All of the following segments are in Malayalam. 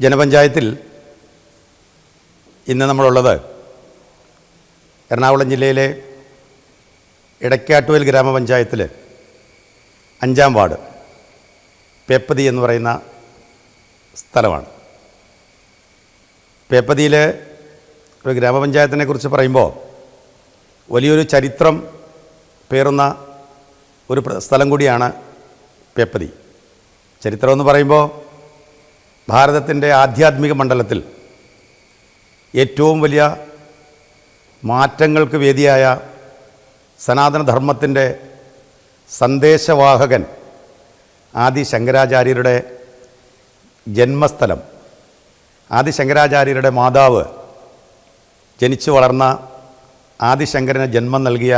ജനപഞ്ചായത്തിൽ ഇന്ന് നമ്മളുള്ളത് എറണാകുളം ജില്ലയിലെ ഇടയ്ക്കാട്ടുവയൽ ഗ്രാമപഞ്ചായത്തിൽ 5-ാം വാർഡ് പേപ്പതി എന്ന് പറയുന്ന സ്ഥലമാണ്. പേപ്പതിയിലെ ഒരു ഗ്രാമപഞ്ചായത്തിനെ കുറിച്ച് പറയുമ്പോൾ വലിയൊരു ചരിത്രം പേറുന്ന ഒരു സ്ഥലം കൂടിയാണ് പേപ്പതി. ചരിത്രമെന്ന് പറയുമ്പോൾ ഭാരതത്തിൻ്റെ ആധ്യാത്മിക മണ്ഡലത്തിൽ ഏറ്റവും വലിയ മാറ്റങ്ങൾക്ക് വേദിയായ സനാതനധർമ്മത്തിൻ്റെ സന്ദേശവാഹകൻ ആദി ശങ്കരാചാര്യരുടെ ജന്മസ്ഥലം, ആദി ശങ്കരാചാര്യരുടെ മാതാവ് ജനിച്ചു വളർന്ന ആദിശങ്കരന് ജന്മം നൽകിയ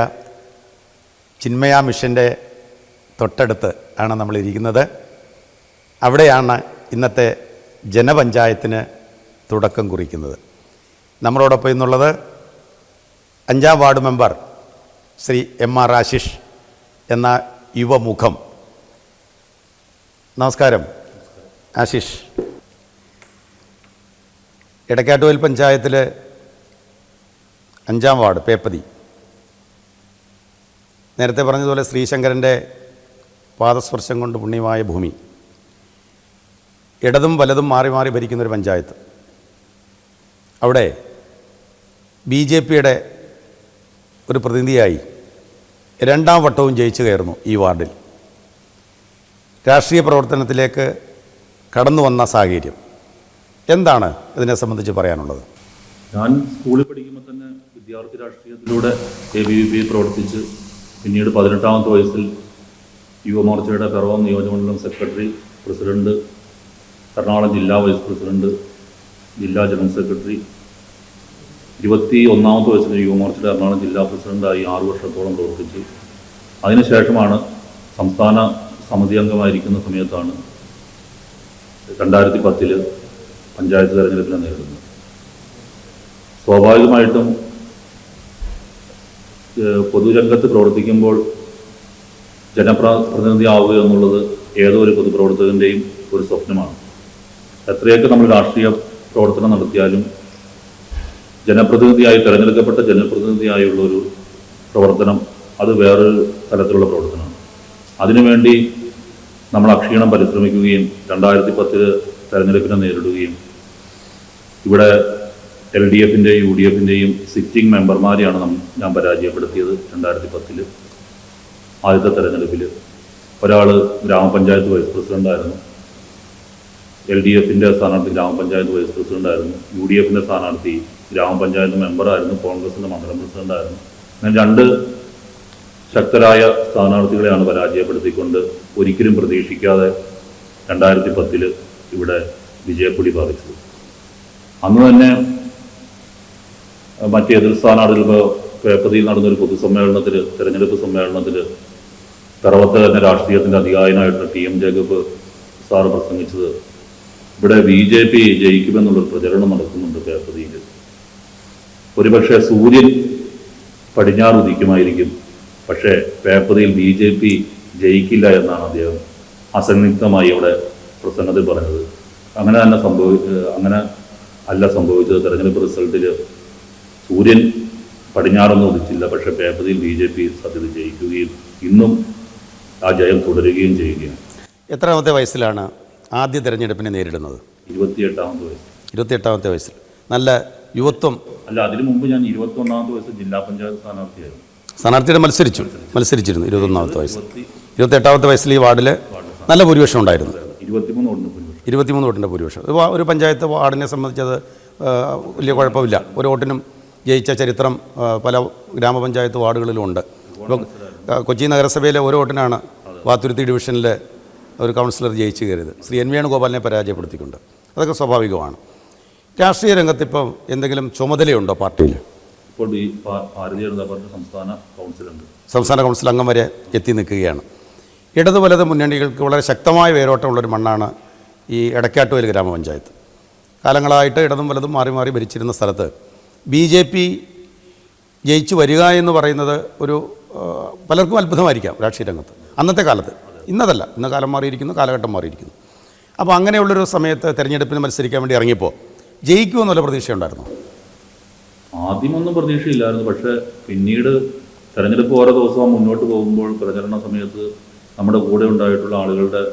ചിന്മയ മിഷൻ്റെ തൊട്ടടുത്ത് ആണ് നമ്മളിരിക്കുന്നത്. അവിടെയാണ് ഇന്നത്തെ ജനപഞ്ചായത്തിന് തുടക്കം കുറിക്കുന്നത്. നമ്മളോടൊപ്പം ഇന്നുള്ളത് 5-ാം ward member Shri M.R. Ashish എന്ന യുവമുഖം. നമസ്കാരം ആശിഷ്. ഇടയ്ക്കാട്ടുവയൽ പഞ്ചായത്തിൽ 5-ാം വാർഡ് പേപ്പതി, നേരത്തെ പറഞ്ഞതുപോലെ ശ്രീശങ്കരൻ്റെ പാദസ്പർശം കൊണ്ട് പുണ്യമായ ഭൂമി, ഇടതും വലതും മാറി മാറി ഭരിക്കുന്നൊരു പഞ്ചായത്ത്. അവിടെ BJPയുടെ ഒരു പ്രതിനിധിയായി 2-ാം വട്ടവും ജയിച്ചു കയറുന്നു ഈ വാർഡിൽ. രാഷ്ട്രീയ പ്രവർത്തനത്തിലേക്ക് കടന്നു വന്ന സാഹചര്യം എന്താണ് ഇതിനെ സംബന്ധിച്ച് പറയാനുള്ളത്? ഞാൻ സ്കൂളിൽ പഠിക്കുമ്പോൾ തന്നെ വിദ്യാർത്ഥി രാഷ്ട്രീയത്തിലൂടെ ABVP പ്രവർത്തിച്ച് പിന്നീട് 18-ാമത്തെ വയസ്സിൽ യുവമോർച്ചയുടെ പിറവം നിയോജകമണ്ഡലം സെക്രട്ടറി, പ്രസിഡന്റ്, എറണാകുളം ജില്ലാ വൈസ് പ്രസിഡന്റ്, ജില്ലാ ജനറൽ സെക്രട്ടറി, 21-ാമത്തെ വയസ്സിൽ യുവമോർച്ചയുടെ എറണാകുളം ജില്ലാ പ്രസിഡന്റായി 6 വർഷത്തോളം പ്രവർത്തിച്ചു. അതിനുശേഷമാണ് സംസ്ഥാന സമിതി അംഗമായിരിക്കുന്ന സമയത്താണ് 2010 പഞ്ചായത്ത് തെരഞ്ഞെടുപ്പിനെ നേരിടുന്നത്. സ്വാഭാവികമായിട്ടും പൊതുരംഗത്ത് പ്രവർത്തിക്കുമ്പോൾ ജനപ്രതിനിധി ആവുക എന്നുള്ളത് ഏതോ ഒരു പൊതുപ്രവർത്തകൻ്റെയും ഒരു സ്വപ്നമാണ്. എത്രയൊക്കെ നമ്മൾ രാഷ്ട്രീയ പ്രവർത്തനം നടത്തിയാലും ജനപ്രതിനിധിയായി തിരഞ്ഞെടുക്കപ്പെട്ട ജനപ്രതിനിധിയായുള്ളൊരു പ്രവർത്തനം അത് വേറൊരു തലത്തിലുള്ള പ്രവർത്തനമാണ്. അതിനുവേണ്ടി നമ്മൾ അക്ഷീണം പരിശ്രമിക്കുകയും 2010 തെരഞ്ഞെടുപ്പിനെ നേരിടുകയും ഇവിടെ LDFൻ്റെയും UDFൻ്റെയും സിറ്റിംഗ് മെമ്പർമാരെയാണ് ഞാൻ പരാജയപ്പെടുത്തിയത്. 2010 ആദ്യത്തെ തെരഞ്ഞെടുപ്പിൽ ഒരാൾ ഗ്രാമപഞ്ചായത്ത് വൈസ് പ്രസിഡൻ്റായിരുന്നു, LDFൻ്റെ സ്ഥാനാർത്ഥി ഗ്രാമപഞ്ചായത്ത് വൈസ് പ്രസിഡൻ്റായിരുന്നു, UDFൻ്റെ സ്ഥാനാർത്ഥി ഗ്രാമപഞ്ചായത്ത് മെമ്പറായിരുന്നു, കോൺഗ്രസിൻ്റെ മണ്ഡലം പ്രസിഡൻ്റായിരുന്നു. അങ്ങനെ 2 ശക്തരായ സ്ഥാനാർത്ഥികളെയാണ് പരാജയപ്പെടുത്തിക്കൊണ്ട് ഒരിക്കലും പ്രതീക്ഷിക്കാതെ 2010 ഇവിടെ വിജയക്കൊടി പാറിച്ചത്. അന്ന് തന്നെ മറ്റ് എതിർ സ്ഥാനാർത്ഥികൾ പേപ്പതിയിൽ നടന്നൊരു പൊതുസമ്മേളനത്തിൽ, തെരഞ്ഞെടുപ്പ് സമ്മേളനത്തിൽ പിറവത്തെ തന്നെ രാഷ്ട്രീയത്തിൻ്റെ അധികായനായിട്ട് TM ജേക്കബ് സാറ് പ്രസംഗിച്ചത് ഇവിടെ BJP ജയിക്കുമെന്നുള്ളൊരു പ്രചരണം നടക്കുന്നുണ്ട് പേപ്പതിയിൽ. ഒരുപക്ഷെ സൂര്യൻ പടിഞ്ഞാറ് ഉദിക്കുമായിരിക്കും, പക്ഷേ പേപ്പതിയിൽ BJP ജയിക്കില്ല എന്നാണ് അദ്ദേഹം അസന്നിഗ്ധമായി അവിടെ പ്രസംഗത്തിൽ പറഞ്ഞത്. അങ്ങനെ അല്ല സംഭവിച്ചത്. തെരഞ്ഞെടുപ്പ് റിസൾട്ടിൽ സൂര്യൻ പടിഞ്ഞാറൊന്നും ഉദിച്ചില്ല, പക്ഷേ പേപ്പതിയിൽ BJP സത്യത്തിൽ ജയിക്കുകയും ഇന്നും ആ ജയം തുടരുകയും ചെയ്യുകയാണ്. എത്രാമത്തെ വയസ്സിലാണ് ആദ്യ തെരഞ്ഞെടുപ്പിനെ നേരിടുന്നത്? 28-ാമത്തെ വയസ്സ്. 28-ാമത്തെ വയസ്സിൽ നല്ല യുവത്വം. അല്ല, അതിനു മുമ്പ് ഞാൻ 21-ാമത്തെ വയസ്സിൽ ജില്ലാ പഞ്ചായത്ത് സ്ഥാനാർത്ഥിയായിരുന്നു. സ്ഥാനാർത്ഥിയുടെ മത്സരിച്ചിരുന്നു 21-ാമത്തെ വയസ്സിൽ. 28-ാമത്തെ വയസ്സിൽ ഈ വാർഡിൽ നല്ല ഭൂരിപക്ഷം ഉണ്ടായിരുന്നു. 23 വോട്ടിൻ്റെ ഭൂരിപക്ഷം. ഒരു പഞ്ചായത്ത് വാർഡിനെ സംബന്ധിച്ചത് വലിയ കുഴപ്പമില്ല. ഒരു വോട്ടിനും ജയിച്ച ചരിത്രം പല ഗ്രാമപഞ്ചായത്ത് വാർഡുകളിലും ഉണ്ട്. ഇപ്പോൾ കൊച്ചി നഗരസഭയിലെ ഒരു വോട്ടിനാണ് വാത്തുരുത്തി ഡിവിഷനിൽ ഒരു കൗൺസിലർ ജയിച്ചു കയറിയത്, ശ്രീ N. വേണുഗോപാലിനെ പരാജയപ്പെടുത്തിക്കൊണ്ട്. അതൊക്കെ സ്വാഭാവികമാണ്. രാഷ്ട്രീയ രംഗത്തിപ്പം എന്തെങ്കിലും ചുമതലയുണ്ടോ പാർട്ടിയിൽ? ഇപ്പോൾ ഈ ഭാരതീയ ജനതാ പാർട്ടി സംസ്ഥാന കൗൺസിൽ അംഗം വരെ എത്തി നിൽക്കുകയാണ്. ഇടതു വലത് മുന്നണികൾക്ക് വളരെ ശക്തമായ വേരോട്ടമുള്ളൊരു മണ്ണാണ് ഈ ഇടയ്ക്കാട്ടുവയൽ ഗ്രാമപഞ്ചായത്ത്. കാലങ്ങളായിട്ട് ഇടതും വലതും മാറി മാറി ഭരിച്ചിരുന്ന സ്ഥലത്ത് BJP ജയിച്ചു വരിക എന്ന് പറയുന്നത് ഒരു പലർക്കും അത്ഭുതമായിരിക്കാം രാഷ്ട്രീയ രംഗത്ത്. അന്നത്തെ കാലത്ത്, ഇന്നതല്ല, ഇന്ന് കാലം മാറിയിരിക്കുന്നു, കാലഘട്ടം മാറിയിരിക്കുന്നു. അപ്പോൾ അങ്ങനെയുള്ളൊരു സമയത്ത് തെരഞ്ഞെടുപ്പിന് മത്സരിക്കാൻ വേണ്ടി ഇറങ്ങിയപ്പോൾ ജയിക്കുമെന്നുള്ള പ്രതീക്ഷയുണ്ടായിരുന്നു? ആദ്യമൊന്നും പ്രതീക്ഷയില്ലായിരുന്നു. പക്ഷേ പിന്നീട് തെരഞ്ഞെടുപ്പ് ഓരോ ദിവസവും മുന്നോട്ട് പോകുമ്പോൾ പ്രചരണ സമയത്ത് നമ്മുടെ കൂടെ ഉണ്ടായിട്ടുള്ള ആളുകളുടെ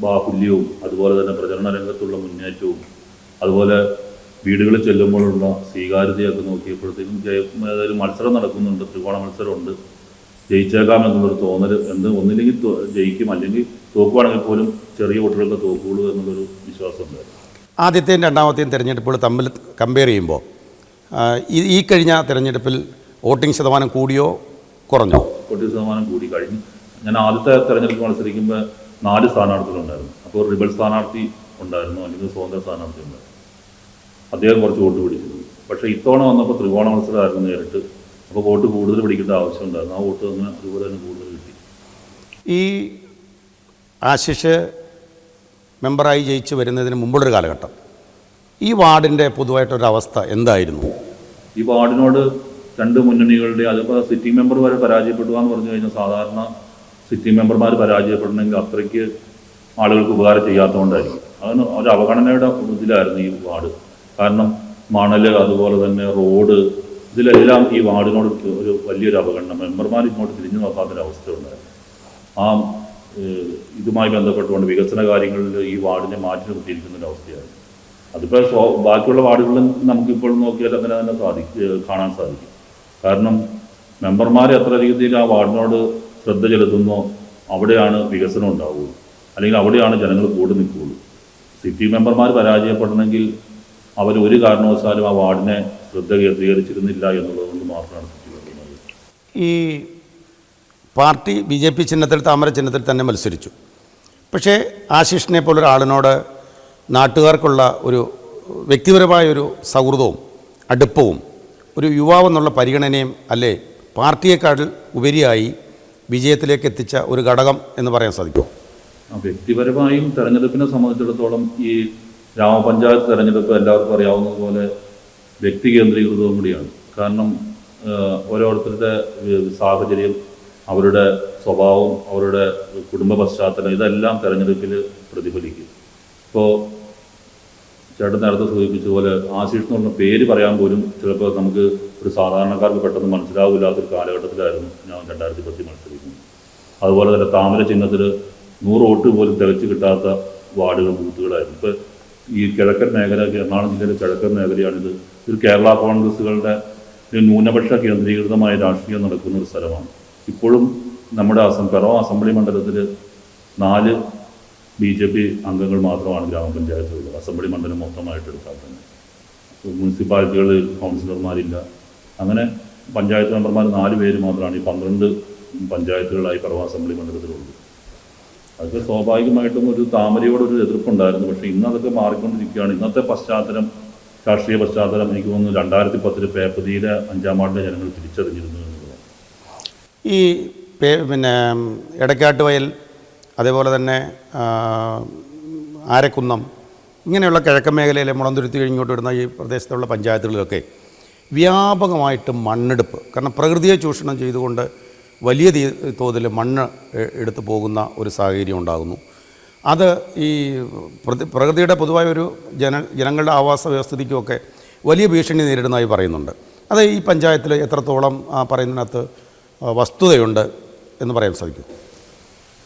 ബാഹുല്യവും അതുപോലെ തന്നെ പ്രചരണ രംഗത്തുള്ള മുന്നേറ്റവും അതുപോലെ വീടുകളിൽ ചെല്ലുമ്പോഴുള്ള സ്വീകാര്യതയൊക്കെ നോക്കിയപ്പോഴത്തേക്കും ഏതായാലും മത്സരം നടക്കുന്നുണ്ട്, ത്രികോണ മത്സരമുണ്ട്, ജയിച്ചേക്കാം എന്നുള്ളൊരു തോന്നൽ, ഒന്നില്ലെങ്കിൽ ജയിക്കും അല്ലെങ്കിൽ തോക്കുവാണെങ്കിൽ പോലും ചെറിയ കുട്ടികൾക്ക് തോക്കുള്ളൂ എന്നുള്ളൊരു വിശ്വാസം ഉണ്ടായിരുന്നു. ആദ്യത്തെയും രണ്ടാമത്തെയും തിരഞ്ഞെടുപ്പുകൾ തമ്മിൽ കമ്പയർ ചെയ്യുമ്പോൾ ഈ കഴിഞ്ഞ തിരഞ്ഞെടുപ്പിൽ വോട്ടിംഗ് ശതമാനം കൂടിയോ കുറഞ്ഞോ? വോട്ടിംഗ് ശതമാനം കൂടി. കഴിഞ്ഞു ഞാൻ ആദ്യത്തെ തെരഞ്ഞെടുപ്പ് മത്സരിക്കുമ്പോൾ 4 സ്ഥാനാർത്ഥികളുണ്ടായിരുന്നു. അപ്പോൾ റിബൽ സ്ഥാനാർത്ഥി ഉണ്ടായിരുന്നു, അല്ലെങ്കിൽ സ്വതന്ത്ര സ്ഥാനാർത്ഥി ഉണ്ടായിരുന്നു. അദ്ദേഹം കുറച്ച് വോട്ട് പിടിച്ചിരുന്നു. പക്ഷേ ഇത്തവണ വന്നപ്പോൾ ത്രികോണ മത്സരമായിരുന്നു നേരിട്ട്. അപ്പോൾ വോട്ട് കൂടുതൽ പിടിക്കേണ്ട ആവശ്യമുണ്ടായിരുന്നു. ആ വോട്ട് അങ്ങനെ അതുപോലെ തന്നെ കൂടുതൽ കിട്ടി. ഈ ആശിഷ് മെമ്പറായി ജയിച്ച് വരുന്നതിന് മുമ്പുള്ളൊരു കാലഘട്ടം ഈ വാർഡിൻ്റെ പൊതുവായിട്ടൊരവസ്ഥ എന്തായിരുന്നു? ഈ വാർഡിനോട് 2 മുന്നണികളുടെ, അതിപ്പോൾ സിറ്റിംഗ് മെമ്പർ വരെ പരാജയപ്പെടുക എന്ന് പറഞ്ഞു കഴിഞ്ഞാൽ സാധാരണ സിറ്റിംഗ് മെമ്പർമാർ പരാജയപ്പെടണമെങ്കിൽ അത്രയ്ക്ക് ആളുകൾക്ക് ഉപകാരം ചെയ്യാത്തതുകൊണ്ടായിരിക്കും. അതിന് ഒരു അവഗണനയുടെ ഇതിലായിരുന്നു ഈ വാർഡ്. കാരണം മണൽ, അതുപോലെ തന്നെ റോഡ്, ഇതിലെല്ലാം ഈ വാർഡിനോട് ഒരു വലിയൊരു അവഗണന. മെമ്പർമാർ ഇങ്ങോട്ട് തിരിഞ്ഞു നോക്കാത്തൊരവസ്ഥ ഉണ്ടായിരുന്നു. ആ ഇതുമായി ബന്ധപ്പെട്ടുകൊണ്ട് വികസന കാര്യങ്ങളിൽ ഈ വാർഡിനെ മാറ്റി നിർത്തിയിരിക്കുന്നൊരവസ്ഥയായിരുന്നു. അതിപ്പോൾ ബാക്കിയുള്ള വാർഡുകളിലും നമുക്കിപ്പോൾ നോക്കിയാൽ അങ്ങനെ തന്നെ കാണാൻ സാധിക്കും. കാരണം മെമ്പർമാർ എത്ര രീതിയിൽ ആ വാർഡിനോട് ശ്രദ്ധ ചെലുത്തുന്നോ അവിടെയാണ് വികസനം ഉണ്ടാവുകയുള്ളൂ, അല്ലെങ്കിൽ അവിടെയാണ് ജനങ്ങൾ കൂടി നിൽക്കുകയുള്ളൂ. സിറ്റി മെമ്പർമാർ പരാജയപ്പെടണമെങ്കിൽ അവർ ഒരു കാരണവശാലും ആ വാർഡിനെ ശ്രദ്ധ കേന്ദ്രീകരിച്ചിരുന്നില്ല എന്നുള്ളതുകൊണ്ട് മാത്രമാണ് സിറ്റി മെമ്പർമാർ. ഈ പാർട്ടി BJP ചിഹ്നത്തിൽ, താമര ചിഹ്നത്തിൽ തന്നെ മത്സരിച്ചു. പക്ഷേ ആശിഷിനെ പോലൊരാളിനോട് നാട്ടുകാർക്കുള്ള ഒരു വ്യക്തിപരമായൊരു സൗഹൃദവും അടുപ്പവും ഒരു യുവാവെന്നുള്ള പരിഗണനയും അല്ലേ പാർട്ടിയേക്കാൾ ഉപരിയായി വിജയത്തിലേക്ക് എത്തിച്ച ഒരു ഘടകം എന്ന് പറയാൻ സാധിക്കുമോ? വ്യക്തിപരമായും തെരഞ്ഞെടുപ്പിനെ സംബന്ധിച്ചിടത്തോളം ഈ ഗ്രാമപഞ്ചായത്ത് തെരഞ്ഞെടുപ്പ് എല്ലാവർക്കും അറിയാവുന്നതുപോലെ വ്യക്തി കേന്ദ്രീകൃതവും കൂടിയാണ്. കാരണം ഓരോരുത്തരുടെ സാഹചര്യം, അവരുടെ സ്വഭാവം, അവരുടെ കുടുംബ പശ്ചാത്തലം, ഇതെല്ലാം തെരഞ്ഞെടുപ്പിൽ പ്രതിഫലിക്കും. ഇപ്പോൾ ചേട്ടൻ നേരത്തെ സൂചിപ്പിച്ച പോലെ ആശിഷ് എന്ന് പറഞ്ഞ പേര് പറയാൻ പോലും ചിലപ്പോൾ നമുക്ക് ഒരു സാധാരണക്കാർക്ക് പെട്ടെന്ന് മനസ്സിലാവില്ലാത്തൊരു കാലഘട്ടത്തിലായിരുന്നു ഞാൻ 2010 മത്സരിക്കുന്നത്. അതുപോലെ തന്നെ താമര ചിഹ്നത്തിൽ 100 വോട്ട് പോലും തികച്ചു കിട്ടാത്ത വാർഡുകൾ, ബൂത്തുകളായിരുന്നു. ഇപ്പോൾ ഈ കിഴക്കൻ മേഖല, എറണാകുളം ജില്ലയിലെ കിഴക്കൻ മേഖലയാണിത്. ഇത് കേരള കോൺഗ്രസുകളുടെ ഒരു ന്യൂനപക്ഷ കേന്ദ്രീകൃതമായ രാഷ്ട്രീയം നടക്കുന്ന ഒരു സ്ഥലമാണ്. ഇപ്പോഴും നമ്മുടെ പിറവം അസംബ്ലി മണ്ഡലത്തിൽ 4 BJP അംഗങ്ങൾ മാത്രമാണ് ഗ്രാമപഞ്ചായത്തുള്ളത്. അസംബ്ലി മണ്ഡലം മൊത്തമായിട്ട് എടുത്താൽ തന്നെ മുനിസിപ്പാലിറ്റികളിൽ കൗൺസിലർമാരില്ല. അങ്ങനെ പഞ്ചായത്ത് മെമ്പർമാർ 4 പേര് മാത്രമാണ് ഈ 12 പഞ്ചായത്തുകളായി പിറവം അസംബ്ലി മണ്ഡലത്തിലുള്ളത്. അതൊക്കെ സ്വാഭാവികമായിട്ടും ഒരു താമരയോടൊരു എതിർപ്പുണ്ടായിരുന്നു. പക്ഷേ ഇന്ന് അതൊക്കെ മാറിക്കൊണ്ടിരിക്കുകയാണ്. ഇന്നത്തെ പശ്ചാത്തലം, രാഷ്ട്രീയ പശ്ചാത്തലം എനിക്ക് തോന്നുന്നു 2010 പേപ്പതിയിലെ 5-ാം വാർഡിലെ ജനങ്ങൾ തിരിച്ചറിഞ്ഞിരുന്നു എന്നുള്ളതാണ്. ഈ പിന്നെ എടക്കാട്ട് വയൽ, അതേപോലെ തന്നെ ആരക്കുന്നം, ഇങ്ങനെയുള്ള കിഴക്കൻ മേഖലയിലെ മുളന്തുരുത്തി കഴിഞ്ഞോട്ട് വരുന്ന ഈ പ്രദേശത്തുള്ള പഞ്ചായത്തുകളിലൊക്കെ വ്യാപകമായിട്ട് മണ്ണെടുപ്പ്, കാരണം പ്രകൃതിയെ ചൂഷണം ചെയ്തുകൊണ്ട് വലിയ തോതിൽ മണ്ണ് എടുത്തു പോകുന്ന ഒരു സാഹചര്യം ഉണ്ടാകുന്നു. അത് ഈ പ്രകൃതിയുടെ പൊതുവായ ഒരു ജനങ്ങളുടെ ആവാസ വ്യവസ്ഥിതിക്കുമൊക്കെ വലിയ ഭീഷണി നേരിടുന്നതായി പറയുന്നുണ്ട്. അത് ഈ പഞ്ചായത്തിൽ എത്രത്തോളം പറയുന്നതിനകത്ത് വസ്തുതയുണ്ട് എന്ന് പറയാൻ സാധിക്കും?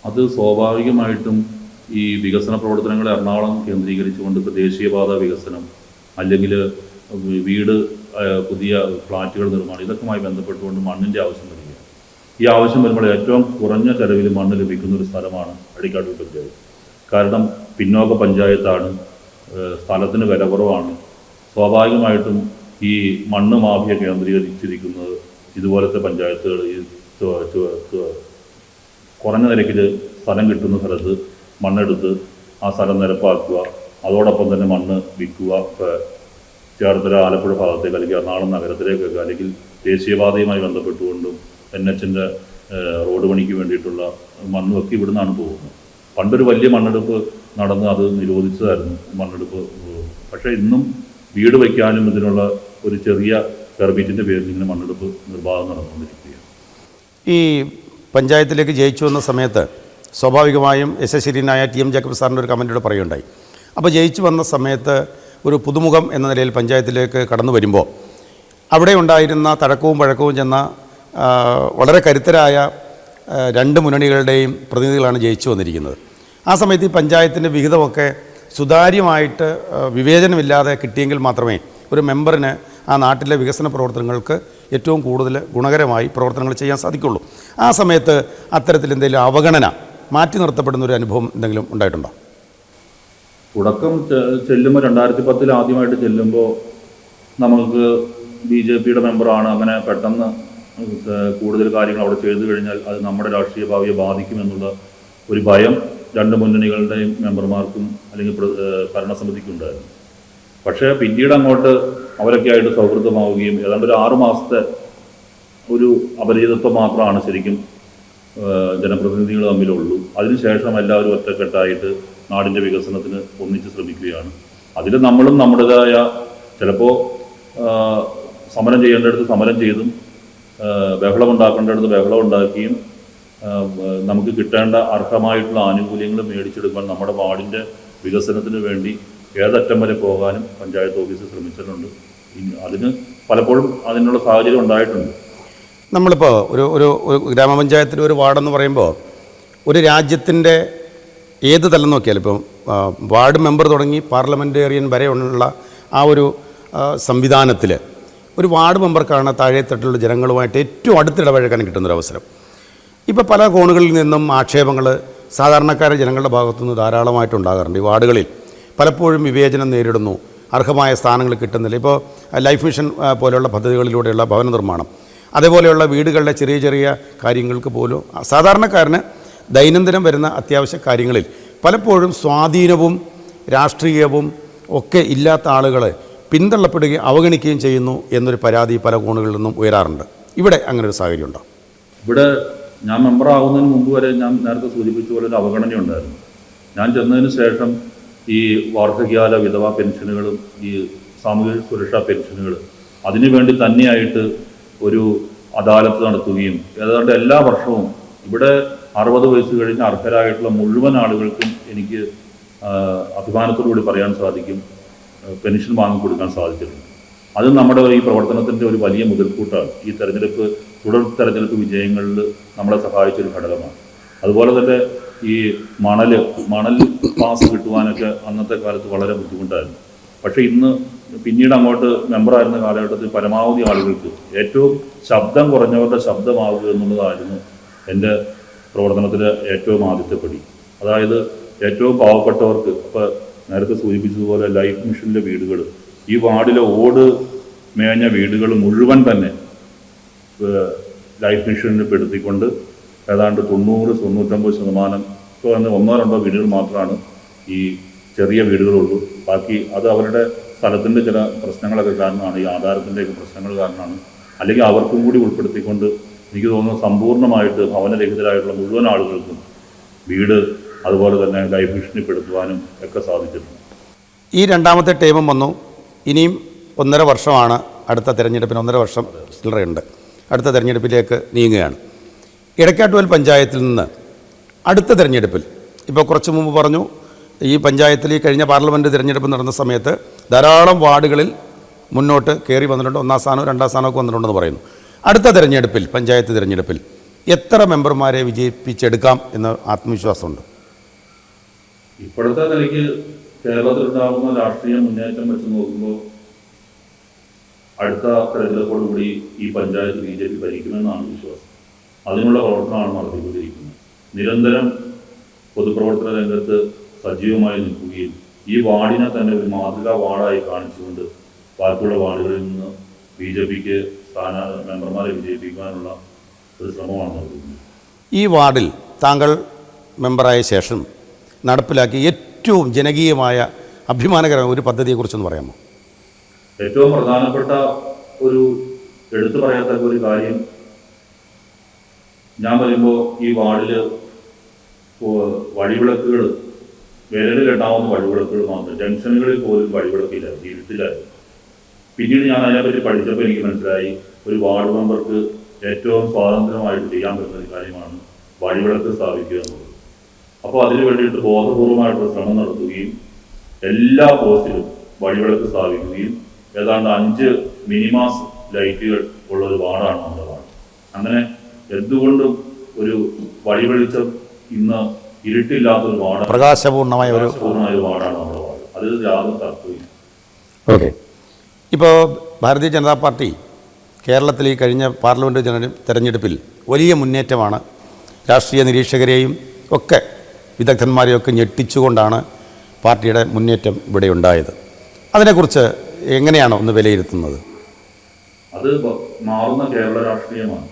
അത് സ്വാഭാവികമായിട്ടും ഈ വികസന പ്രവർത്തനങ്ങൾ എറണാകുളം കേന്ദ്രീകരിച്ചുകൊണ്ട് ഇപ്പോൾ ദേശീയപാത വികസനം, അല്ലെങ്കിൽ വീട്, പുതിയ ഫ്ലാറ്റുകൾ നിർമ്മാണം, ഇതൊക്കെയുമായി ബന്ധപ്പെട്ടുകൊണ്ട് മണ്ണിൻ്റെ ആവശ്യം വരികയാണ്. ഈ ആവശ്യം വരുമ്പോൾ ഏറ്റവും കുറഞ്ഞ ചെലവിൽ മണ്ണ് ലഭിക്കുന്ന ഒരു സ്ഥലമാണ് അടിക്കാട്ടൂർ പഞ്ചായത്ത്. കാരണം പിന്നോക്ക പഞ്ചായത്താണ്, സ്ഥലത്തിന് വില കുറവാണ്. സ്വാഭാവികമായിട്ടും ഈ മണ്ണ് മാഫിയ കേന്ദ്രീകരിച്ചിരിക്കുന്നത് ഇതുപോലത്തെ പഞ്ചായത്തുകൾ ഈ കുറഞ്ഞ നിരക്കിൽ സ്ഥലം കിട്ടുന്ന സ്ഥലത്ത് മണ്ണെടുത്ത് ആ സ്ഥലം നിരപ്പാക്കുക, അതോടൊപ്പം തന്നെ മണ്ണ് വിൽക്കുക. ഇപ്പോൾ ചേർത്തല, ആലപ്പുഴ ഭാഗത്തേക്ക്, അല്ലെങ്കിൽ എറണാകുളം നഗരത്തിലേക്കൊക്കെ, അല്ലെങ്കിൽ ദേശീയപാതയുമായി ബന്ധപ്പെട്ടുകൊണ്ടും NHൻ്റെ റോഡ് പണിക്ക് വേണ്ടിയിട്ടുള്ള മണ്ണൊക്കെ ഇവിടുന്നാണ് പോകുന്നത്. പണ്ടൊരു വലിയ മണ്ണെടുപ്പ് നടന്ന് അത് നിരോധിച്ചതായിരുന്നു മണ്ണെടുപ്പ്. പക്ഷേ ഇന്നും വീട് വയ്ക്കാനും ഇതിനുള്ള ഒരു ചെറിയ പെർമിറ്റിൻ്റെ പേരിൽ ഇങ്ങനെ മണ്ണെടുപ്പ് നിർബാധം നടന്നുകൊണ്ടിരിക്കുകയാണ്. ഈ പഞ്ചായത്തിലേക്ക് ജയിച്ചു വന്ന സമയത്ത് സ്വാഭാവികമായും യശസ്വിനായ TM ജേക്കബ് സാറിൻ്റെ ഒരു കമൻറ്റോട് പറയുകയുണ്ടായി. അപ്പോൾ ജയിച്ചു വന്ന സമയത്ത് ഒരു പുതുമുഖം എന്ന നിലയിൽ പഞ്ചായത്തിലേക്ക് കടന്നു വരുമ്പോൾ അവിടെ ഉണ്ടായിരുന്ന തഴക്കവും പഴക്കവും ചെന്ന വളരെ കരുത്തരായ രണ്ട് മുന്നണികളുടെയും പ്രതിനിധികളാണ് ജയിച്ചു വന്നിരിക്കുന്നത്. ആ സമയത്ത് ഈ പഞ്ചായത്തിൻ്റെ വിഹിതമൊക്കെ സുതാര്യമായിട്ട് വിവേചനമില്ലാതെ കിട്ടിയെങ്കിൽ മാത്രമേ ഒരു മെമ്പറിന് ആ നാട്ടിലെ വികസന പ്രവർത്തനങ്ങൾക്ക് ഏറ്റവും കൂടുതൽ ഗുണകരമായി പ്രവർത്തനങ്ങൾ ചെയ്യാൻ സാധിക്കുള്ളൂ. ആ സമയത്ത് അത്തരത്തിൽ എന്തെങ്കിലും അവഗണന മാറ്റി നിർത്തപ്പെടുന്ന ഒരു അനുഭവം എന്തെങ്കിലും ഉണ്ടായിട്ടുണ്ടോ? തുടക്കം ചെല്ലുമ്പോൾ 2010 ആദ്യമായിട്ട് ചെല്ലുമ്പോൾ നമുക്ക് BJPയുടെ മെമ്പറാണ്, അങ്ങനെ പെട്ടെന്ന് കൂടുതൽ കാര്യങ്ങൾ അവിടെ ചെയ്തു കഴിഞ്ഞാൽ അത് നമ്മുടെ രാഷ്ട്രീയ ഭാവിയെ ബാധിക്കുമെന്നുള്ള ഒരു ഭയം രണ്ട് മുന്നണികളുടെയും മെമ്പർമാർക്കും അല്ലെങ്കിൽ ഭരണസമിതിക്കും ഉണ്ടായിരുന്നു. പക്ഷേ പിന്നീട് അങ്ങോട്ട് അവരൊക്കെ ആയിട്ട് സൗഹൃദമാവുകയും ഏതാണ്ട് ഒരു 6 മാസത്തെ ഒരു അപരിചിതത്വം മാത്രമാണ് ശരിക്കും ജനപ്രതിനിധികൾ തമ്മിലുള്ളൂ. അതിനുശേഷം എല്ലാവരും ഒറ്റക്കെട്ടായിട്ട് നാടിൻ്റെ വികസനത്തിന് ഒന്നിച്ച് ശ്രമിക്കുകയാണ്. അതിൽ നമ്മളും നമ്മുടേതായ ചിലപ്പോൾ സമരം ചെയ്യേണ്ടടുത്ത് സമരം ചെയ്തും ബഹളം ഉണ്ടാക്കേണ്ടടുത്ത് ബഹളം ഉണ്ടാക്കിയും നമുക്ക് കിട്ടേണ്ട അർഹമായിട്ടുള്ള ആനുകൂല്യങ്ങൾ മേടിച്ചെടുക്കാൻ നമ്മുടെ വാർഡിൻ്റെ വികസനത്തിന് വേണ്ടി ഏതറ്റം വരെ പോകാനും പഞ്ചായത്ത് ഓഫീസ് ശ്രമിച്ചിട്ടുണ്ട്. അതിന് പലപ്പോഴും അതിനുള്ള സാഹചര്യം ഉണ്ടായിട്ടുണ്ട്. നമ്മളിപ്പോൾ ഒരു ഗ്രാമപഞ്ചായത്തിൽ ഒരു വാർഡെന്ന് പറയുമ്പോൾ ഒരു രാജ്യത്തിൻ്റെ ഏത് തലം നോക്കിയാലും ഇപ്പോൾ വാർഡ് മെമ്പർ തുടങ്ങി പാർലമെൻറ്റേറിയൻ വരെയുള്ള ആ ഒരു സംവിധാനത്തിൽ ഒരു വാർഡ് മെമ്പർക്കാണ് താഴെത്തട്ടിലുള്ള ജനങ്ങളുമായിട്ട് ഏറ്റവും അടുത്തിടപഴകാൻ കിട്ടുന്നൊരവസരം. ഇപ്പോൾ പല കോണുകളിൽ നിന്നും ആക്ഷേപങ്ങൾ സാധാരണക്കാരെ ജനങ്ങളുടെ ഭാഗത്തുനിന്ന് ധാരാളമായിട്ടുണ്ടാകാറുണ്ട്. ഈ വാർഡുകളിൽ പലപ്പോഴും വിവേചനം നേരിടുന്നു, അർഹമായ സ്ഥാനങ്ങൾ കിട്ടുന്നില്ല. ഇപ്പോൾ ലൈഫ് മിഷൻ പോലെയുള്ള പദ്ധതികളിലൂടെയുള്ള ഭവന നിർമ്മാണം, അതേപോലെയുള്ള വീടുകളുടെ ചെറിയ ചെറിയ കാര്യങ്ങൾക്ക് പോലും സാധാരണക്കാരന് ദൈനംദിനം വരുന്ന അത്യാവശ്യ കാര്യങ്ങളിൽ പലപ്പോഴും സ്വാധീനവും രാഷ്ട്രീയവും ഒക്കെ ഇല്ലാത്ത ആളുകളെ പിന്തള്ളപ്പെടുകയും അവഗണിക്കുകയും ചെയ്യുന്നു എന്നൊരു പരാതി പല കോണുകളിൽ നിന്നും ഉയരാറുണ്ട്. ഇവിടെ അങ്ങനെ ഒരു സാഹചര്യം ഉണ്ടോ? ഇവിടെ ഞാൻ മെമ്പറാകുന്നതിന് മുമ്പ് വരെ ഞാൻ നേരത്തെ സൂചിപ്പിച്ച പോലെ ഒരു അവഗണന ഉണ്ടായിരുന്നു. ഞാൻ ചെന്നതിന് ശേഷം ഈ വാർദ്ധക്യകാല വിധവാ പെൻഷനുകളും ഈ സാമൂഹ്യ സുരക്ഷാ പെൻഷനുകൾ അതിനു വേണ്ടി തന്നെയായിട്ട് ഒരു അദാലത്ത് നടത്തുകയും ഏതാണ്ട് എല്ലാ വർഷവും ഇവിടെ 60 വയസ്സ് കഴിഞ്ഞ് അർഹരായിട്ടുള്ള മുഴുവൻ ആളുകൾക്കും എനിക്ക് അഭിമാനത്തോടുകൂടി പറയാൻ സാധിക്കും പെൻഷൻ വാങ്ങിക്കൊടുക്കാൻ സാധിച്ചിട്ടുണ്ട്. അത് നമ്മുടെ ഈ പ്രവർത്തനത്തിൻ്റെ ഒരു വലിയ മുതൽക്കൂട്ടാണ്. ഈ തെരഞ്ഞെടുപ്പ് തുടർ തെരഞ്ഞെടുപ്പ് വിജയങ്ങളിൽ നമ്മളെ സഹായിച്ചൊരു ഘടകമാണ്. അതുപോലെ തന്നെ ഈ മണൽ പാസ് കിട്ടുവാനൊക്കെ അന്നത്തെ കാലത്ത് വളരെ ബുദ്ധിമുട്ടായിരുന്നു. പക്ഷേ ഇന്ന് പിന്നീട് അങ്ങോട്ട് മെമ്പറായിരുന്ന കാലഘട്ടത്തിൽ പരമാവധി ആളുകൾക്ക് ഏറ്റവും ശബ്ദം കുറഞ്ഞവരുടെ ശബ്ദമാവുക എന്നുള്ളതായിരുന്നു എൻ്റെ പ്രവർത്തനത്തിലെ ഏറ്റവും ആദ്യത്തെ പടി. അതായത് ഏറ്റവും പാവപ്പെട്ടവർക്ക്, ഇപ്പോൾ നേരത്തെ സൂചിപ്പിച്ചതുപോലെ ലൈഫ് മിഷനിലെ വീടുകൾ, ഈ വാർഡിലെ ഓട് മേഞ്ഞ വീടുകൾ മുഴുവൻ തന്നെ ലൈഫ് മിഷനിൽ പെടുത്തിക്കൊണ്ട് ഏതാണ്ട് 90-99% ഇപ്പോൾ 1-2 വീടുകൾ മാത്രമാണ് ഈ ചെറിയ വീടുകളുള്ളൂ. ബാക്കി അത് അവരുടെ സ്ഥലത്തിൻ്റെ ചില പ്രശ്നങ്ങളൊക്കെ കാരണമാണ്, ഈ ആധാരത്തിൻ്റെയൊക്കെ പ്രശ്നങ്ങൾ കാരണമാണ്. അല്ലെങ്കിൽ അവർക്കും കൂടി ഉൾപ്പെടുത്തിക്കൊണ്ട് എനിക്ക് തോന്നുന്നു സമ്പൂർണ്ണമായിട്ട് ഭവനരഹിതരായിട്ടുള്ള മുഴുവൻ ആളുകൾക്കും വീട് അതുപോലെ തന്നെ ലൈഫ് മിഷനിൽ പെടുത്തുവാനും ഒക്കെ സാധിച്ചിട്ടുണ്ട്. ഈ രണ്ടാമത്തെ ടൈമും വന്നു. ഇനിയും 1.5 വർഷമാണ് അടുത്ത തിരഞ്ഞെടുപ്പിന്. 1.5 വർഷം ചില്ലറയുണ്ട്. അടുത്ത തിരഞ്ഞെടുപ്പിലേക്ക് നീങ്ങുകയാണ്. ഇടക്കാട്ടുവൽ പഞ്ചായത്തിൽ നിന്ന് അടുത്ത തിരഞ്ഞെടുപ്പിൽ ഇപ്പോൾ കുറച്ച് മുമ്പ് പറഞ്ഞു, ഈ പഞ്ചായത്തിൽ ഈ കഴിഞ്ഞ പാർലമെൻറ്റ് തിരഞ്ഞെടുപ്പ് നടന്ന സമയത്ത് ധാരാളം വാർഡുകളിൽ മുന്നോട്ട് കയറി വന്നിട്ടുണ്ട്. 1ാം സ്ഥാനവും 2ാം സ്ഥാനമൊക്കെ വന്നിട്ടുണ്ടെന്ന് പറയുന്നു. അടുത്ത തിരഞ്ഞെടുപ്പിൽ, പഞ്ചായത്ത് തിരഞ്ഞെടുപ്പിൽ എത്ര മെമ്പർമാരെ വിജയിപ്പിച്ചെടുക്കാം എന്ന് ആത്മവിശ്വാസമുണ്ട്? ഇപ്പോഴത്തെ നിലയ്ക്ക് കേരളത്തിലുണ്ടാകുന്ന രാഷ്ട്രീയ മുന്നേറ്റം വെച്ച് നോക്കുമ്പോൾ അടുത്ത തെരഞ്ഞെടുപ്പോടുകൂടി ഈ പഞ്ചായത്ത് BJP ഭരിക്കുമെന്നാണ് വിശ്വാസം. അതിനുള്ള പ്രവർത്തനമാണ് നടത്തിക്കൊണ്ടിരിക്കുന്നത്. നിരന്തരം പൊതുപ്രവർത്തന രംഗത്ത് സജീവമായി നിൽക്കുകയും ഈ വാർഡിനെ തന്നെ ഒരു മാതൃകാ വാർഡായി കാണിച്ചുകൊണ്ട് ബാക്കിയുള്ള വാർഡുകളിൽ നിന്ന് BJPക്ക് മെമ്പർമാരെ വിജയിപ്പിക്കാനുള്ള ഒരു ശ്രമമാണ് നടത്തുന്നത്. ഈ വാർഡിൽ താങ്കൾ മെമ്പറായ ശേഷം നടപ്പിലാക്കി ഏറ്റവും ജനകീയമായ അഭിമാനകരമായ ഒരു പദ്ധതിയെക്കുറിച്ചൊന്ന് പറയാമോ? ഏറ്റവും പ്രധാനപ്പെട്ട ഒരു എടുത്തു പറയത്തക്ക ഒരു കാര്യം, ഞാൻ പറയുമ്പോൾ ഈ വാർഡിൽ വഴിവിളക്കുകൾ, വിരലിൽ എണ്ണാവുന്ന വഴിവിളക്കുകൾ മാത്രം, ജംഗ്ഷനുകളിൽ പോലും വഴിവിളക്കില്ല, ഇരുട്ടിലായിരുന്നു. പിന്നീട് ഞാൻ അതിനെപ്പറ്റി പഠിച്ചപ്പോൾ എനിക്ക് മനസ്സിലായി ഒരു വാർഡ് മെമ്പർക്ക് ഏറ്റവും സ്വാതന്ത്ര്യമായിട്ട് ചെയ്യാൻ പറ്റുന്ന ഒരു കാര്യമാണ് വഴിവിളക്ക് സ്ഥാപിക്കുക എന്നുള്ളത്. അപ്പോൾ അതിനു വേണ്ടിയിട്ട് ബോധപൂർവമായിട്ടുള്ള ശ്രമം നടത്തുകയും എല്ലാ പോസ്റ്റിലും വഴിവിളക്ക് സ്ഥാപിക്കുകയും ഏതാണ്ട് 5 മിനിമാസ് ലൈറ്റുകൾ ഉള്ള ഒരു വാർഡാണ് നമ്മുടെ വാർഡ്. അങ്ങനെ എന്തുകൊണ്ടും ഒരു വഴിവെളിച്ചം ഇന്ന് ഇരുട്ടില്ലാത്തൊരു വാർഡാണ്, പ്രകാശപൂർണമായ ഒരു വാർഡാണ് നമ്മുടെ വാർഡ്. അതിൽ യാതൊരു തർക്കമില്ല. ഓക്കെ. ഇപ്പോൾ ഭാരതീയ ജനതാ പാർട്ടി കേരളത്തിൽ ഈ കഴിഞ്ഞ പാർലമെൻറ്റ് തെരഞ്ഞെടുപ്പിൽ വലിയ മുന്നേറ്റമാണ്, രാഷ്ട്രീയ നിരീക്ഷകരെയും ഒക്കെ വിദഗ്ധന്മാരെയൊക്കെ ഞെട്ടിച്ചുകൊണ്ടാണ് പാർട്ടിയുടെ മുന്നേറ്റം ഇവിടെ ഉണ്ടായത്. അതിനെക്കുറിച്ച് എങ്ങനെയാണ് ഒന്ന് വിലയിരുത്തുന്നത്? അത് മാറുന്ന കേരള രാഷ്ട്രീയമാണ്.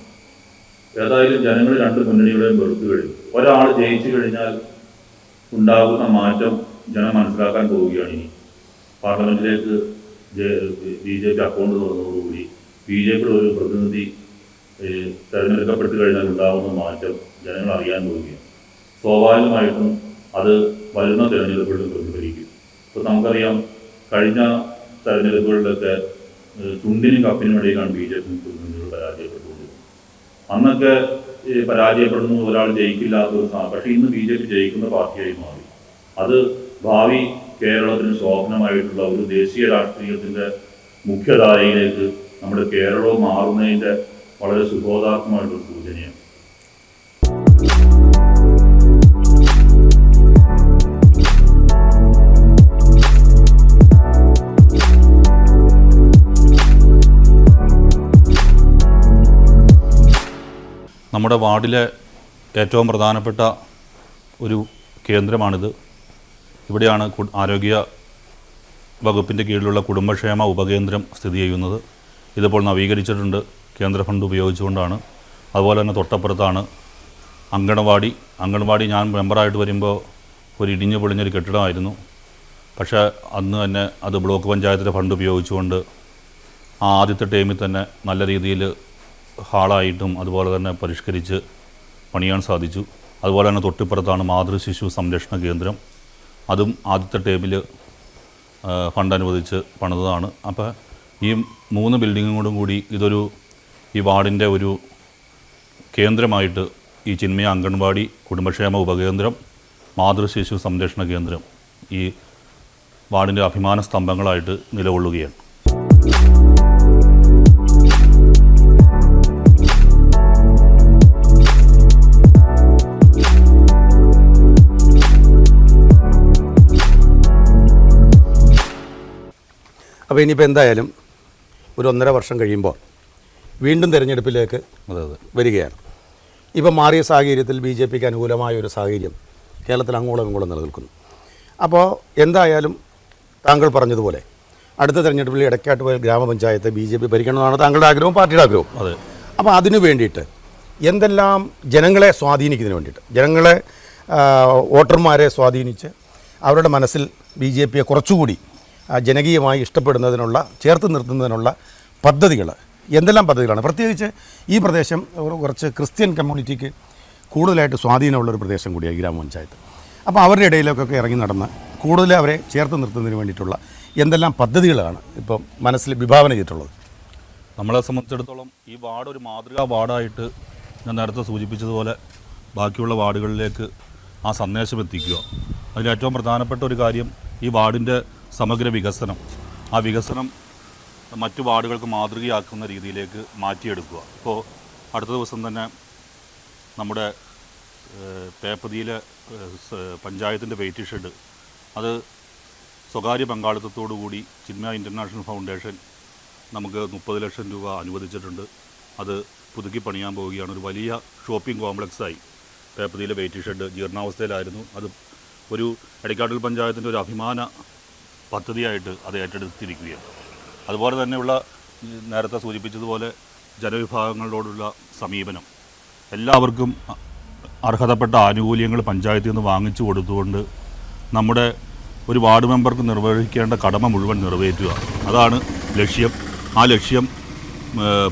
ഏതായാലും ജനങ്ങൾ 2 മുന്നണികളെയും വെറുത്തു കഴിഞ്ഞു. ഒരാൾ ജയിച്ചു കഴിഞ്ഞാൽ ഉണ്ടാകുന്ന മാറ്റം ജനം മനസ്സിലാക്കാൻ പോവുകയാണ്. ഇനി പാർലമെന്റിലേക്ക് BJP അക്കൗണ്ട് തുറന്നതോടുകൂടി BJPയുടെ ഒരു പ്രതിനിധി തെരഞ്ഞെടുക്കപ്പെട്ട് കഴിഞ്ഞാൽ ഉണ്ടാകുന്ന മാറ്റം ജനങ്ങൾ അറിയാൻ പോവുകയാണ്. സ്വാഭാവികമായിട്ടും അത് വരുന്ന തെരഞ്ഞെടുപ്പുകളിൽ പ്രതിഫലിക്കും. ഇപ്പോൾ നമുക്കറിയാം, കഴിഞ്ഞ തെരഞ്ഞെടുപ്പുകളിലൊക്കെ ചുണ്ടിനും കപ്പിനും ഇടയിലാണ് BJP പ്രതിനിധികൾ പരാജയപ്പെട്ടുകൊണ്ടിരുന്നത്. അന്നൊക്കെ പരാജയപ്പെടുന്നു, ഒരാൾ ജയിക്കില്ലാത്തൊരു പക്ഷേ ഇന്ന് BJP ജയിക്കുന്ന പാർട്ടിയായി മാറി. അത് ഭാവി കേരളത്തിന് ശോഭനമായിട്ടുള്ള ഒരു ദേശീയ രാഷ്ട്രീയത്തിൻ്റെ മുഖ്യധാരയിലേക്ക് നമ്മുടെ കേരളവും മാറുന്നതിൻ്റെ വളരെ സുബോധാത്മകമായിട്ടൊരു സൂചനയാണ്. നമ്മുടെ വാർഡിലെ ഏറ്റവും പ്രധാനപ്പെട്ട ഒരു കേന്ദ്രമാണിത്. ഇവിടെയാണ് ആരോഗ്യ വകുപ്പിൻ്റെ കീഴിലുള്ള കുടുംബക്ഷേമ ഉപകേന്ദ്രം സ്ഥിതി ചെയ്യുന്നത്. ഇതിപ്പോൾ നവീകരിച്ചിട്ടുണ്ട്, കേന്ദ്ര ഫണ്ട് ഉപയോഗിച്ചുകൊണ്ടാണ്. അതുപോലെ തന്നെ തൊട്ടപ്പുറത്താണ് അങ്കണവാടി ഞാൻ മെമ്പറായിട്ട് വരുമ്പോൾ ഒരു ഇടിഞ്ഞു പൊളിഞ്ഞൊരു കെട്ടിടമായിരുന്നു. പക്ഷേ അന്ന് തന്നെ അത് ബ്ലോക്ക് പഞ്ചായത്തിൻ്റെ ഫണ്ട് ഉപയോഗിച്ചുകൊണ്ട് ആ ആദ്യത്തെ ടൈമിൽ തന്നെ നല്ല രീതിയിൽ ഹാളായിട്ടും അതുപോലെ തന്നെ പരിഷ്കരിച്ച് പണിയാൻ സാധിച്ചു. അതുപോലെ തന്നെ തൊട്ടിപ്പുറത്താണ് മാതൃശിശു സംരക്ഷണ കേന്ദ്രം. അതും ആദ്യത്തെ ടൈമിൽ ഫണ്ട് അനുവദിച്ച് പണിതതാണ്. അപ്പോൾ ഈ 3 ബിൽഡിങ്ങും കൂടി ഈ വാർഡിൻ്റെ ഒരു കേന്ദ്രമായിട്ട് ഈ ചിന്മയ അംഗൻവാടി, കുടുംബക്ഷേമ ഉപകേന്ദ്രം, മാതൃശിശു സംരക്ഷണ കേന്ദ്രം ഈ വാർഡിൻ്റെ അഭിമാന സ്തംഭങ്ങളായിട്ട് നിലകൊള്ളുകയാണ്. അപ്പോൾ ഇനിയിപ്പോൾ എന്തായാലും ഒരു 1.5 വർഷം കഴിയുമ്പോൾ വീണ്ടും തിരഞ്ഞെടുപ്പിലേക്ക് വരികയാണ്. ഇപ്പം മാറിയ സാഹചര്യത്തിൽ BJPക്ക് അനുകൂലമായ ഒരു സാഹചര്യം കേരളത്തിൽ അങ്ങോളം ഇങ്ങോളം നിലനിൽക്കുന്നു. അപ്പോൾ എന്തായാലും താങ്കൾ പറഞ്ഞതുപോലെ അടുത്ത തെരഞ്ഞെടുപ്പിൽ എടക്കാട്ടുവയൽ ഗ്രാമപഞ്ചായത്ത് BJP ഭരിക്കണമെന്നാണ് താങ്കളുടെ ആഗ്രഹവും പാർട്ടിയുടെ ആഗ്രഹവും. അതെ. അപ്പോൾ അതിനു വേണ്ടിയിട്ട് എന്തെല്ലാം ജനങ്ങളെ സ്വാധീനിക്കുന്നതിന് വേണ്ടിയിട്ട്, ജനങ്ങളെ വോട്ടർമാരെ സ്വാധീനിച്ച് അവരുടെ മനസ്സിൽ BJPയെ കുറച്ചുകൂടി ജനകീയമായി ഇഷ്ടപ്പെടുന്നതിനുള്ള, ചേർത്ത് നിർത്തുന്നതിനുള്ള പദ്ധതികൾ എന്തെല്ലാം പദ്ധതികളാണ്? പ്രത്യേകിച്ച് ഈ പ്രദേശം കുറച്ച് ക്രിസ്ത്യൻ കമ്മ്യൂണിറ്റിക്ക് കൂടുതലായിട്ട് സ്വാധീനമുള്ളൊരു പ്രദേശം കൂടിയാണ് ഗ്രാമപഞ്ചായത്ത്. അപ്പോൾ അവരുടെ ഇടയിലേക്കൊക്കെ ഇറങ്ങി നടന്ന് കൂടുതൽ അവരെ ചേർത്ത് നിർത്തുന്നതിന് വേണ്ടിയിട്ടുള്ള എന്തെല്ലാം പദ്ധതികളാണ് ഇപ്പം മനസ്സിൽ വിഭാവന ചെയ്തിട്ടുള്ളത്? നമ്മളെ സംബന്ധിച്ചിടത്തോളം ഈ വാർഡ് ഒരു മാതൃകാ വാർഡായിട്ട് ഞാൻ നേരത്തെ സൂചിപ്പിച്ചതുപോലെ ബാക്കിയുള്ള വാർഡുകളിലേക്ക് ആ സന്ദേശം എത്തിക്കുക. അതിലേറ്റവും പ്രധാനപ്പെട്ട ഒരു കാര്യം ഈ വാർഡിൻ്റെ സമഗ്ര വികസനം, ആ വികസനം മറ്റു വാർഡുകൾക്ക് മാതൃകയാക്കുന്ന രീതിയിലേക്ക് മാറ്റിയെടുക്കുക. ഇപ്പോൾ അടുത്ത ദിവസം തന്നെ നമ്മുടെ പേപ്പതിയിലെ പഞ്ചായത്തിൻ്റെ വെയിറ്റ് ഷെഡ് അത് സ്വകാര്യ പങ്കാളിത്തത്തോടു കൂടി ചിന്മയ ഇൻ്റർനാഷണൽ ഫൗണ്ടേഷൻ നമുക്ക് 30 ലക്ഷം രൂപ അനുവദിച്ചിട്ടുണ്ട്. അത് പുതുക്കി പണിയാൻ പോവുകയാണ്. ഒരു വലിയ ഷോപ്പിംഗ് കോംപ്ലക്സായി പേപ്പതിയിലെ വെയിറ്റ് ഷെഡ് ജീർണാവസ്ഥയിലായിരുന്നു. അത് ഒരു എടക്കാട്ടുൽ പഞ്ചായത്തിൻ്റെ ഒരു അഭിമാന പദ്ധതിയായിട്ട് അത് ഏറ്റെടുത്തിരിക്കുകയാണ്. അതുപോലെ തന്നെയുള്ള നേരത്തെ സൂചിപ്പിച്ചതുപോലെ ജനവിഭാഗങ്ങളോടുള്ള സമീപനം, എല്ലാവർക്കും അർഹതപ്പെട്ട ആനുകൂല്യങ്ങൾ പഞ്ചായത്തിൽ നിന്ന് വാങ്ങിച്ചു കൊടുത്തുകൊണ്ട് നമ്മുടെ ഒരു വാർഡ് മെമ്പർക്ക് നിർവഹിക്കേണ്ട കടമ മുഴുവൻ നിറവേറ്റുക, അതാണ് ലക്ഷ്യം. ആ ലക്ഷ്യം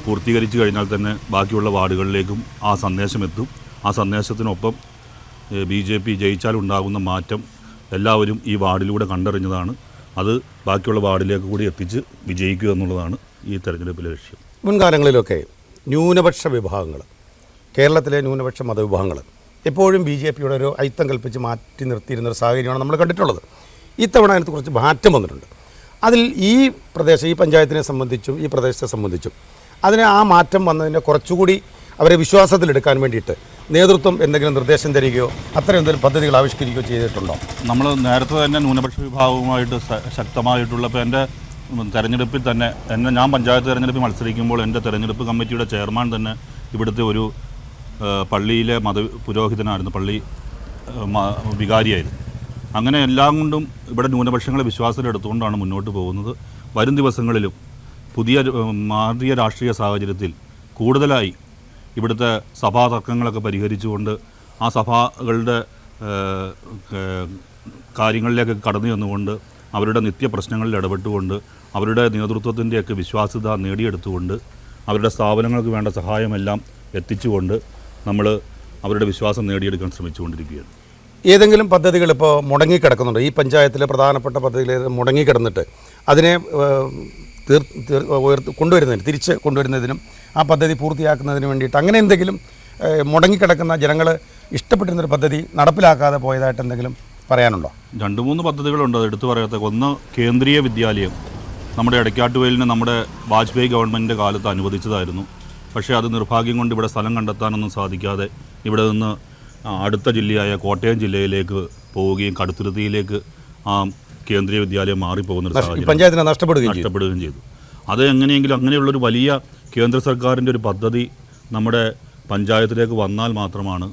പൂർത്തീകരിച്ചു കഴിഞ്ഞാൽ തന്നെ ബാക്കിയുള്ള വാർഡുകളിലേക്കും ആ സന്ദേശം എത്തും. ആ സന്ദേശത്തിനൊപ്പം BJP ജയിച്ചാൽ ഉണ്ടാകുന്ന മാറ്റം എല്ലാവരും ഈ വാർഡിലൂടെ കണ്ടറിഞ്ഞതാണ്. അത് ബാക്കിയുള്ള വാർഡിലേക്ക് കൂടി എത്തിച്ച് വിജയിക്കുക എന്നുള്ളതാണ് ഈ തെരഞ്ഞെടുപ്പിലെ ലക്ഷ്യം. മുൻകാലങ്ങളിലൊക്കെ ന്യൂനപക്ഷ വിഭാഗങ്ങൾ, കേരളത്തിലെ ന്യൂനപക്ഷ മതവിഭാഗങ്ങൾ എപ്പോഴും BJPയുടെ ഒരു അയിത്തം കൽപ്പിച്ച് മാറ്റി നിർത്തിയിരുന്നൊരു സാഹചര്യമാണ് നമ്മൾ കണ്ടിട്ടുള്ളത്. ഇത്തവണ അതിനകത്ത് കുറച്ച് മാറ്റം വന്നിട്ടുണ്ട്. അതിൽ ഈ പ്രദേശം, ഈ പഞ്ചായത്തിനെ സംബന്ധിച്ചും ഈ പ്രദേശത്തെ സംബന്ധിച്ചും അതിന് ആ മാറ്റം വന്നതിനെ കുറച്ചുകൂടി അവരെ വിശ്വാസത്തിലെടുക്കാൻ വേണ്ടിയിട്ട് നേതൃത്വം എന്തെങ്കിലും നിർദ്ദേശം തരികയോ അത്തരം എന്തെങ്കിലും പദ്ധതികൾ ആവിഷ്കരിക്കുകയോ ചെയ്തിട്ടുണ്ടോ? നമ്മൾ നേരത്തെ തന്നെ ന്യൂനപക്ഷ വിഭാഗവുമായിട്ട് ശക്തമായിട്ടുള്ള, ഇപ്പോൾ എൻ്റെ തെരഞ്ഞെടുപ്പിൽ തന്നെ ഞാൻ പഞ്ചായത്ത് തെരഞ്ഞെടുപ്പിൽ മത്സരിക്കുമ്പോൾ എൻ്റെ തെരഞ്ഞെടുപ്പ് കമ്മിറ്റിയുടെ ചെയർമാൻ തന്നെ ഇവിടുത്തെ ഒരു പള്ളിയിലെ പുരോഹിതനായിരുന്നു, പള്ളി വികാരിയായിരുന്നു. അങ്ങനെ എല്ലാം കൊണ്ടും ഇവിടെ ന്യൂനപക്ഷങ്ങളെ വിശ്വാസത്തിലെടുത്തുകൊണ്ടാണ് മുന്നോട്ട് പോകുന്നത്. വരും ദിവസങ്ങളിലും മാറിയ രാഷ്ട്രീയ സാഹചര്യത്തിൽ കൂടുതലായി ഇവിടുത്തെ സഭാ തർക്കങ്ങളൊക്കെ പരിഹരിച്ചുകൊണ്ട് ആ സഭകളുടെ കാര്യങ്ങളിലേക്ക് കടന്നു ചെന്നുകൊണ്ട് അവരുടെ നിത്യപ്രശ്നങ്ങളിൽ ഇടപെട്ടുകൊണ്ട് അവരുടെ നേതൃത്വത്തിൻ്റെയൊക്കെ വിശ്വാസ്യത നേടിയെടുത്തുകൊണ്ട് അവരുടെ സ്ഥാപനങ്ങൾക്ക് വേണ്ട സഹായമെല്ലാം എത്തിച്ചുകൊണ്ട് നമ്മൾ അവരുടെ വിശ്വാസം നേടിയെടുക്കാൻ ശ്രമിച്ചുകൊണ്ടിരിക്കുകയാണ്. ഏതെങ്കിലും പദ്ധതികൾ ഇപ്പോൾ മുടങ്ങിക്കിടക്കുന്നുണ്ട്? ഈ പഞ്ചായത്തിലെ പ്രധാനപ്പെട്ട പദ്ധതികൾ മുടങ്ങിക്കിടന്നിട്ട് അതിനെ കൊണ്ടുവരുന്നതിന്, തിരിച്ച് കൊണ്ടുവരുന്നതിനും ആ പദ്ധതി പൂർത്തിയാക്കുന്നതിന് വേണ്ടിയിട്ട് അങ്ങനെ എന്തെങ്കിലും മുടങ്ങിക്കിടക്കുന്ന ജനങ്ങൾ ഇഷ്ടപ്പെട്ടിരുന്നൊരു പദ്ധതി നടപ്പിലാക്കാതെ പോയതായിട്ട് എന്തെങ്കിലും പറയാനുണ്ടോ? 2-3 പദ്ധതികളുണ്ട്, അത് എടുത്തു പറയാത്ത. ഒന്ന്, കേന്ദ്രീയ വിദ്യാലയം നമ്മുടെ എടക്കാട്ടുവയലിന് നമ്മുടെ വാജ്പേയി ഗവൺമെൻറ്റിൻ്റെ കാലത്ത് അനുവദിച്ചതായിരുന്നു. പക്ഷേ അത് നിർഭാഗ്യം കൊണ്ട് ഇവിടെ സ്ഥലം കണ്ടെത്താനൊന്നും സാധിക്കാതെ ഇവിടെ നിന്ന് അടുത്ത ജില്ലയായ കോട്ടയം ജില്ലയിലേക്ക് പോവുകയും കടുത്തുരുത്തിയിലേക്ക് ആ കേന്ദ്രീയ വിദ്യാലയം മാറിപ്പോകുന്നൊരു സാഹചര്യം പഞ്ചായത്തിന് നഷ്ടപ്പെടുകയും ചെയ്തു. അത് എങ്ങനെയെങ്കിലും അങ്ങനെയുള്ളൊരു വലിയ കേന്ദ്ര സർക്കാരിൻ്റെ ഒരു പദ്ധതി നമ്മുടെ പഞ്ചായത്തിലേക്ക് വന്നാൽ മാത്രമാണ്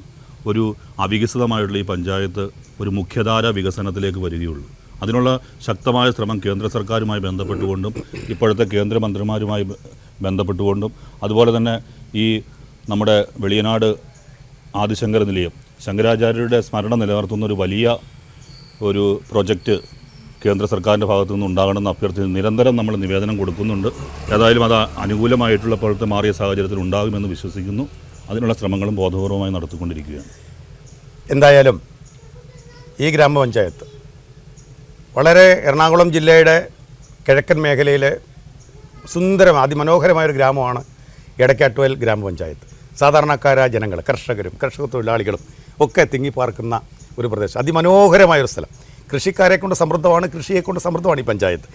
ഒരു അവികസിതമായിട്ടുള്ള ഈ പഞ്ചായത്ത് ഒരു മുഖ്യധാര വികസനത്തിലേക്ക് വരികയുള്ളൂ. അതിനുള്ള ശക്തമായ ശ്രമം കേന്ദ്ര സർക്കാരുമായി ബന്ധപ്പെട്ടുകൊണ്ടും ഇപ്പോഴത്തെ കേന്ദ്രമന്ത്രിമാരുമായി ബന്ധപ്പെട്ടുകൊണ്ടും അതുപോലെ തന്നെ ഈ നമ്മുടെ വെളിയനാട് ആദിശങ്കര നിലയം, ശങ്കരാചാര്യരുടെ സ്മരണ നിലനിർത്തുന്ന ഒരു വലിയ ഒരു പ്രൊജക്റ്റ് കേന്ദ്ര സർക്കാരിൻ്റെ ഭാഗത്തു നിന്ന് ഉണ്ടാകണമെന്ന് അഭ്യർത്ഥിച്ച് നിരന്തരം നമ്മൾ നിവേദനം കൊടുക്കുന്നുണ്ട്. ഏതായാലും അത് അനുകൂലമായിട്ടുള്ള ഇപ്പോഴത്തെ മാറിയ സാഹചര്യത്തിൽ ഉണ്ടാകുമെന്ന് വിശ്വസിക്കുന്നു. അതിനുള്ള ശ്രമങ്ങളും ബോധപൂർവമായി നടത്തിക്കൊണ്ടിരിക്കുകയാണ്. എന്തായാലും ഈ ഗ്രാമപഞ്ചായത്ത് വളരെ എറണാകുളം ജില്ലയുടെ കിഴക്കൻ മേഖലയിലെ അതിമനോഹരമായൊരു ഗ്രാമമാണ് എടക്കാട്ടുവയൽ ഗ്രാമപഞ്ചായത്ത്. സാധാരണക്കാരായ ജനങ്ങൾ, കർഷകരും കർഷക തൊഴിലാളികളും ഒക്കെ തിങ്ങിപ്പാർക്കുന്ന ഒരു പ്രദേശം, അതിമനോഹരമായൊരു സ്ഥലം. കൃഷിക്കാരെ കൊണ്ട് സമൃദ്ധമാണ്, കൃഷിയെ കൊണ്ട് സമൃദ്ധമാണ് ഈ പഞ്ചായത്ത്.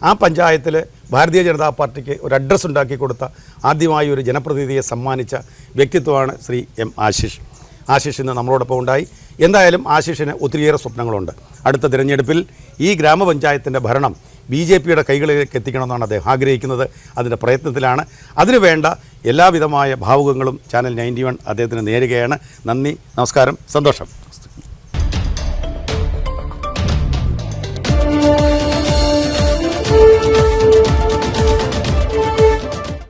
ആ പഞ്ചായത്തിൽ ഭാരതീയ ജനതാ പാർട്ടിക്ക് ഒരു അഡ്രസ്സ് ഉണ്ടാക്കി കൊടുത്ത ആദ്യമായി ഒരു ജനപ്രതിനിധിയെ സമ്മാനിച്ച വ്യക്തിത്വമാണ് ശ്രീ M. ആശിഷ്. ആശിഷ് ഇന്ന് നമ്മളോടൊപ്പം ഉണ്ടായി. എന്തായാലും ആശിഷിന് ഒത്തിരിയേറെ സ്വപ്നങ്ങളുണ്ട്. അടുത്ത തിരഞ്ഞെടുപ്പിൽ ഈ ഗ്രാമപഞ്ചായത്തിൻ്റെ ഭരണം BJPയുടെ കൈകളിലേക്ക് എത്തിക്കണമെന്നാണ് അദ്ദേഹം ആഗ്രഹിക്കുന്നത്. അതിൻ്റെ പ്രയത്നത്തിലാണ്. അതിനുവേണ്ട എല്ലാവിധമായ ഭാവുകങ്ങളും ചാനൽ 91 അദ്ദേഹത്തിന് നേരുകയാണ്. നന്ദി, നമസ്കാരം, സന്തോഷം.